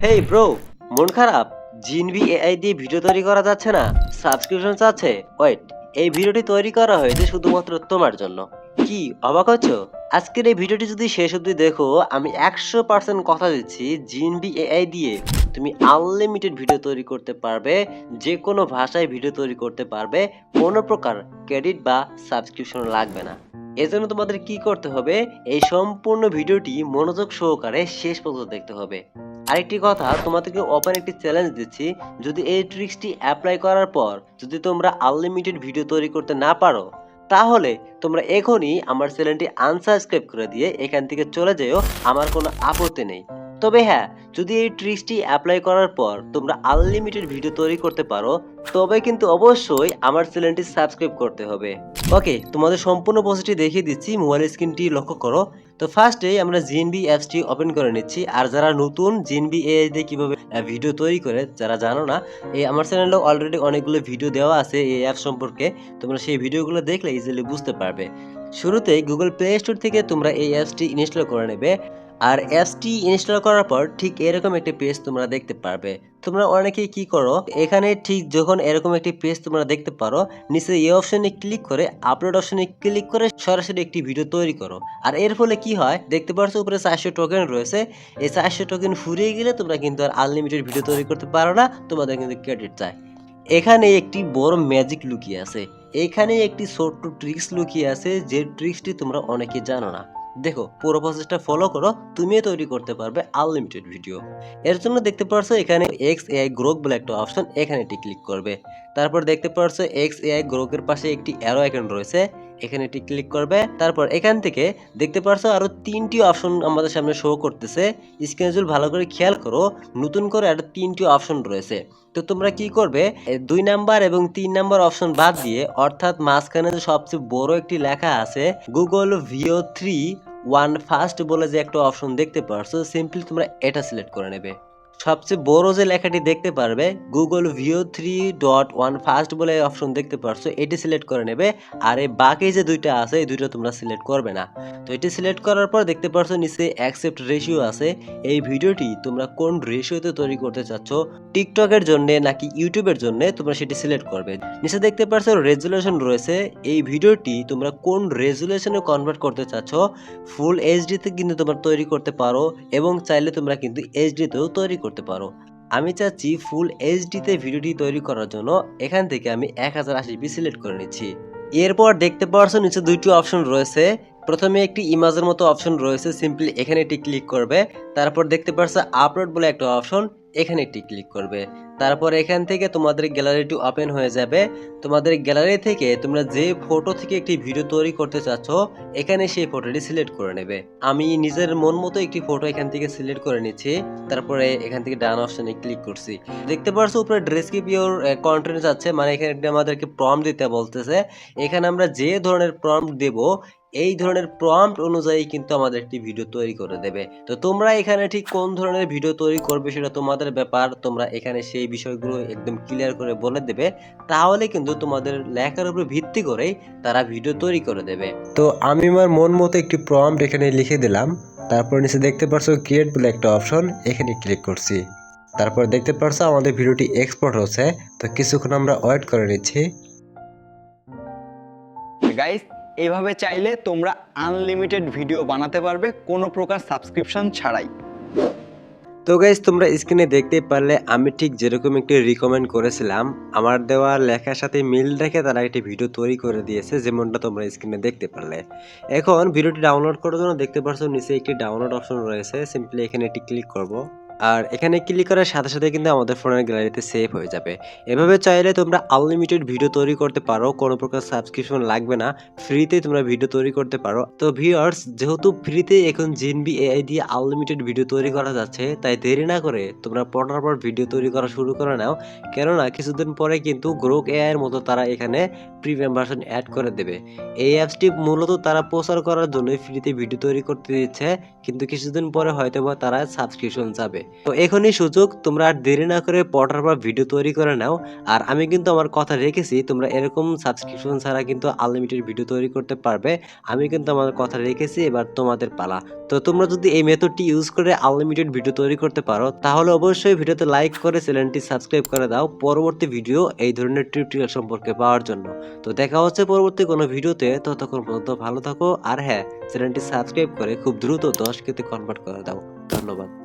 Hey bro, মন খারাপ? জিনভি AI দিয়ে ভিডিও তৈরি করা যাচ্ছে না, সাবস্ক্রিপশন চাচ্ছে। ওয়েট, এই ভিডিওটি তৈরি করা হয়েছে শুধুমাত্র তোমার জন্য। কি অবাক হচ্ছ? আজকের এই ভিডিওটি যদি শেষ অবধি দেখো, আমি 100% কথা দিচ্ছি, জিনভি এআই দিয়ে তুমি আনলিমিটেড ভিডিও তৈরি করতে পারবে, যে কোনো ভাষায় ভিডিও তৈরি করতে পারবে, কোনো প্রকার ক্রেডিট বা সাবস্ক্রিপশন লাগবে না। এজন্য তোমাদের কি করতে হবে, এই সম্পূর্ণ ভিডিওটি মনোযোগ সহকারে শেষ পর্যন্ত দেখতে হবে। আরেকটি কথা, তোমাদেরকে ওপেন একটি চ্যালেঞ্জ দিচ্ছি, যদি এই ট্রিক্সটি অ্যাপ্লাই করার পর যদি তোমরা আনলিমিটেড ভিডিও তৈরি করতে না পারো, তাহলে তোমরা এখনই আমার চ্যানেলটি আনসাবস্ক্রাইব করে দিয়ে এখান থেকে চলে যেও, আমার কোনো আপত্তি নেই। তবে হ্যাঁ, যদি এই ট্রিক্সটি অ্যাপ্লাই করার পর তোমরা আনলিমিটেড ভিডিও তৈরি করতে পারো, তবে কিন্তু অবশ্যই আমার চ্যানেলটি সাবস্ক্রাইব করতে হবে। ওকে, তোমাদের সম্পূর্ণ প্রসেসটি দেখিয়ে দিচ্ছি, মোবাইল স্ক্রিনটি লক্ষ্য করো। তো ফার্স্টেই আমরা জিএনবি অ্যাপসটি ওপেন করে নিচ্ছি। আর যারা নতুন জিএনবি এআই দিয়ে কীভাবে ভিডিও তৈরি করে যারা জানো না, এই আমার চ্যানেলে অলরেডি অনেকগুলো ভিডিও দেওয়া আছে এই অ্যাপ সম্পর্কে। তোমরা সেই ভিডিওগুলো দেখলে ইজিলি বুঝতে পারবে। শুরুতেই গুগল প্লে স্টোর থেকে তোমরা এই অ্যাপসটি ইনস্টল করে নেবে। আর অ্যাপসটি ইনস্টল করার পর ঠিক এরকম একটি পেজ তোমরা দেখতে পারবে। তোমরা অনেকেই কি করো, এখানে ঠিক যখন এরকম একটি পেজ তোমরা দেখতে পারো, নিচে এই অপশনে ক্লিক করে আপলোড অপশনে ক্লিক করে সরাসরি একটি ভিডিও তৈরি করো। আর এর ফলে কি হয়, দেখতে পাচ্ছ উপরে 400 টোকেন রয়েছে। এই 400 টোকেন ফুরিয়ে গেলে তোমরা কিন্তু আর আনলিমিটেড ভিডিও তৈরি করতে পারো না, তোমাদের কিন্তু ক্রেডিট চাই। এখানে একটি বড় ম্যাজিক লুকিয়ে আছে, এখানে একটি ছোট্ট ট্রিক্স লুকিয়ে আছে, যে ট্রিক্সটি তোমরা অনেকে জানো না। দেখো, পুরো প্রসেসটা ফলো করো, তুমিও তৈরি করতে পারবে আনলিমিটেড ভিডিও। এর জন্য দেখতে পাচ্ছ এখানে এক্স এআই গ্রোক বলে একটা অপশন, এখানে এটি ক্লিক করবে। তারপর দেখতে পাচ্ছ এক্স এআই গ্রোকের পাশে একটি অ্যারো আইকন রয়েছে, এখানে এটি ক্লিক করবে। তারপর এখান থেকে দেখতে পাচ্ছ আরো 3টি অপশন আমাদের সামনে শো করতেছে। স্ক্রিনজুল ভালো করে খেয়াল করো, নতুন করে আরো 3টি অপশন রয়েছে। তো তোমরা কি করবে, 2 নাম্বার এবং 3 নাম্বার অপশন বাদ দিয়ে, অর্থাৎ মাঝখানে যে সবচেয়ে বড় একটি লেখা আছে গুগল ভিও 3 ওয়ান ফাস্ট বলে যে একটা অপশন দেখতে পারছো, সিম্পলি তোমরা এটা সিলেক্ট করে নেবে। সবচেয়ে বড় যে লেখাটি দেখতে পারবে গুগল ভিও 3.1 ফাস্ট বলে অপশন দেখতে পারছো, এটি সিলেক্ট করে নেবে। আর এই বাকি যে দুইটা আছে, এই দুইটা তোমরা সিলেক্ট করবে না। তো এটি সিলেক্ট করার পর দেখতে পারছো নিচে অ্যাকসেপ্ট রেশিও আছে। এই ভিডিওটি তোমরা কোন রেশিওতে তৈরি করতে চাচ্ছ, টিকটকের জন্য নাকি ইউটিউবের জন্য, তোমরা সেটি সিলেক্ট করবে। নিচে দেখতে পারছো রেজুলেশন রয়েছে, এই ভিডিওটি তোমরা কোন রেজুলেশনে কনভার্ট করতে চাচ্ছ। ফুল এইচডিতে কিন্তু তোমরা তৈরি করতে পারো, এবং চাইলে তোমরা কিন্তু এইচডিতেও তৈরি করতে পারো। আমি চাচ্ছি ফুল এইচডিতে ভিডিওটি তৈরি করার জন্য, এখান থেকে আমি 1080p সিলেক্ট করে নিচ্ছি। এরপর দেখতে পাচ্ছ নিচে দুইটি অপশন রয়েছে। প্রথমে একটি ইমেজের মতো অপশন রয়েছে, সিম্পলি এখানে এটি ক্লিক করবে। তারপর দেখতে পাচ্ছ আপলোড বলে একটা অপশন, এখানে একটি ক্লিক করবে। তারপর এখান থেকে তোমাদের গ্যালারিটি ওপেন হয়ে যাবে। তোমাদের গ্যালারি থেকে তোমরা যে ফটো থেকে একটি ভিডিও তৈরি করতে চাচ্ছ, এখানে সেই ফটোটি সিলেক্ট করে নেবে। আমি নিজের মন মতো একটি ফটো এখান থেকে সিলেক্ট করে নিচ্ছি। তারপরে এখান থেকে ডান অপশনে ক্লিক করছি। দেখতে পাচ্ছ উপরে ডেসক্রিপ ইওর কন্টেন্ট যাচ্ছে, মানে এখানে আমাদেরকে প্রম্পট দিতে বলতেছে। এখানে আমরা যে ধরনের প্রম্পট দেব, এই ধরনের প্রম্পট অনুযায়ী কিন্তু আমাদের একটি ভিডিও তৈরি করে দেবে। তো তোমরা এখানে ঠিক কোন ধরনের ভিডিও তৈরি করবে সেটা তোমাদের ব্যাপার, তোমরা এখানে সেই বিষয়গুলো একদম ক্লিয়ার করে বলে দেবে। তাহলে কিন্তু তোমাদের লেখার উপর ভিত্তি করেই তারা ভিডিও তৈরি করে দেবে। তো আমি আমার মন মতো একটি প্রম্পট এখানে লিখে দিলাম। তারপর নিচে দেখতে পাচ্ছ ক্রিয়েট বলে একটা অপশন, এখানে ক্লিক করছি। তারপর দেখতে পাচ্ছ আমাদের ভিডিওটি এক্সপোর্ট হচ্ছে। তো কিছুক্ষণ আমরা ওয়েট করে নিচ্ছি। গাইস, এইভাবে চাইলে তোমরা আনলিমিটেড ভিডিও বানাতে পারবে কোনো প্রকার সাবস্ক্রিপশন ছাড়াই। তো গাইস, তোমরা স্ক্রিনে দেখতেই পারলে আমি ঠিক যেরকম একটি রিকমেন্ড করেছিলাম, আমার দেওয়া লেখার সাথে মিল রেখে তারা একটি ভিডিও তৈরি করে দিয়েছে, যেমনটা তোমরা স্ক্রিনে দেখতে পারলে। এখন ভিডিওটি ডাউনলোড করার জন্য দেখতে পাচ্ছ নিচে একটি ডাউনলোড অপশন রয়েছে, সিম্পলি এখানে এটি ক্লিক করব। আর এখানে ক্লিক করার সাথে সাথে কিন্তু আমাদের ফোনের গ্যালারিতে সেভ হয়ে যাবে। এভাবে চাইলে তোমরা আনলিমিটেড ভিডিও তৈরি করতে পারো, কোনো প্রকার সাবস্ক্রিপশন লাগবে না, ফ্রিতে তোমরা ভিডিও তৈরি করতে পারো। তো ভিউয়ার্স, যেহেতু ফ্রিতে এখন জিএনবি এআই দিয়ে আনলিমিটেড ভিডিও তৈরি করা যাচ্ছে, তাই দেরি না করে তোমরা পটাপট ভিডিও তৈরি করা শুরু করে নাও। কেননা কিছুদিন পরে কিন্তু গ্রোক এআই এর মতো তারা এখানে প্রিমিয়াম ভার্সন অ্যাড করে দেবে। এই অ্যাপসটি মূলত তারা প্রচার করার জন্য ফ্রিতে ভিডিও তৈরি করতে দিচ্ছে, কিন্তু কিছুদিন পরে হয়তো বা তারা সাবস্ক্রিপশন যাবে। তো এখনই সুযোগ, তোমরা আর দেরি না করে পটার পর ভিডিও তৈরি করে নাও। আর আমি কিন্তু আমার কথা রেখেছি, তোমরা এরকম সাবস্ক্রিপশন ছাড়া কিন্তু আনলিমিটেড ভিডিও তৈরি করতে পারবে। আমি কিন্তু আমার কথা রেখেছি, এবার তোমাদের পালা। তো তোমরা যদি এই মেথডটি ইউজ করে আনলিমিটেড ভিডিও তৈরি করতে পারো, তাহলে অবশ্যই ভিডিওতে লাইক করে চ্যানেলটি সাবস্ক্রাইব করে দাও পরবর্তী ভিডিও এই ধরনের টিউটোরিয়াল সম্পর্কে পাওয়ার জন্য। তো দেখা হচ্ছে পরবর্তী কোনো ভিডিওতে, ততক্ষণ পর্যন্ত ভালো থাকো। আর হ্যাঁ, চ্যানেলটি সাবস্ক্রাইব করে খুব দ্রুত 10K তে কনভার্ট করে দাও। ধন্যবাদ।